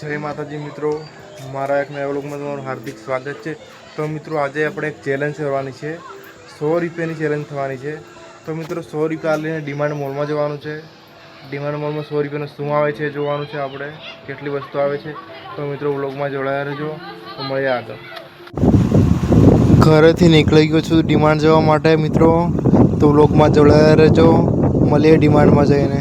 जय माताजी मित्रों, मारा एक नया व्लॉगમાં તમારું हार्दिक स्वागत है। तो मित्रों आज આપણે एक चेलेंज કરવાની છે। 100 રૂપિયાની ચેલેન્જ થવાની છે। તો મિત્રો 100 રૂપિયા લઈને ડીમાર્ટ મોલમાં જવાનું છે। ડીમાર્ટ મોલમાં 100 રૂપિયાનું શું આવે છે જોવાનું છે, આપણે કેટલી વસ્તુ આવે છે। તો મિત્રો વ્લોગમાં જોડાયા રહેજો। તો મળીએ આગળ। ઘરેથી નીકળી ગયો છું ડીમાર્ટ જવા માટે મિત્રો, તો વ્લોગમાં જોડાયા રહેજો। મળીએ ડીમાર્ટમાં જઈને।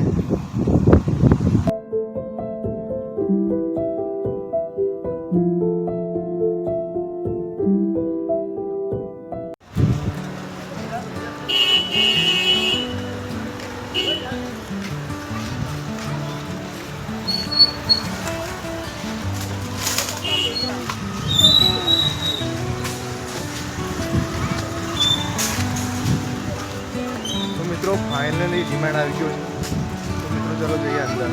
तो मित्रों फाइनली ડીમાર્ટ આવી ગયો છે। તો મિત્રો ચલો જઈએ અંદર।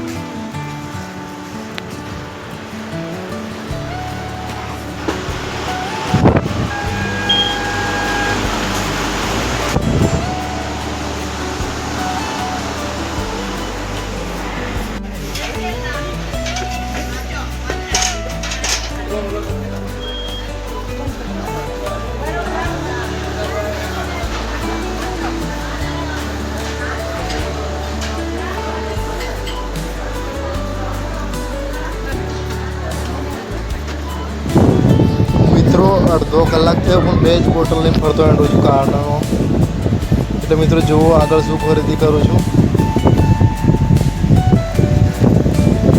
અડધો કલાક થયો પણ બે જ બોટલ લઈને ફરતો હેડું છું કારનો। એટલે મિત્રો જુઓ આગળ શું ખરીદી કરું છું।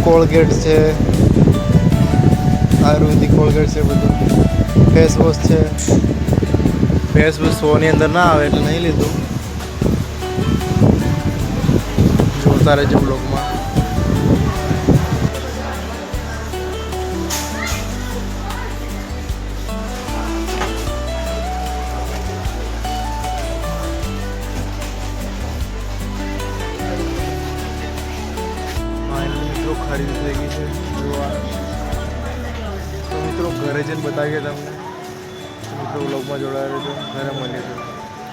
કોલગેટ છે, આયુર્વેદિક કોલગેટ છે, બધું ફેસ વોશ છે। ફેસ વોશ 100ની અંદર ના આવે એટલે નહીં લીધું। જોતા રહેજો બ્લોગમાં। खरीदी થઈ ગઈ છે જોવા। તો મિત્રો ઘરે જઈને બતાવીએ તમને। મિત્રો વ્લોગમાં જોડાયા રહેજો, ઘરે મળીએ છીએ।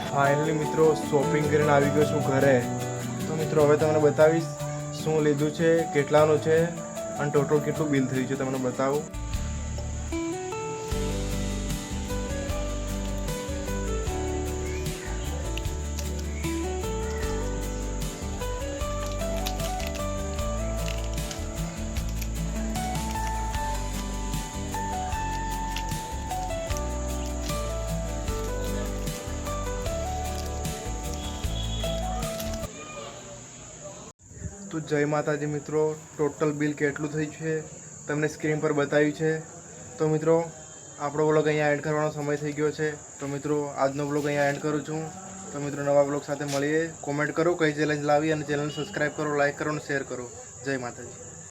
ફાઇનલી મિત્રો શોપિંગ કરીને આવી ગયો છું ઘરે। તો મિત્રો હવે તમને બતાવીશ શું લીધું છે, કેટલાનું છે અને ટોટલ કેટલું બિલ થયું છે તમને બતાવું। तो जय माताजी मित्रों, टोटल बिल केटलू थई छे तमने स्क्रीन पर बताव्યું છે। तो मित्रों આપણો વ્લોગ અહીંયા એન્ડ કરવાનો સમય થઈ ગયો છે। તો મિત્રો આજનો વ્લોગ અહીંયા એન્ડ કરું છું। તો મિત્રો નવા વ્લોગ સાથે મળીએ। કોમેન્ટ કરો કઈ ચેલેન્જ લાવી અને ચેનલ સબસ્ક્રાઇબ કરો, લાઈક કરો અને શેર કરો। જય માતાજી।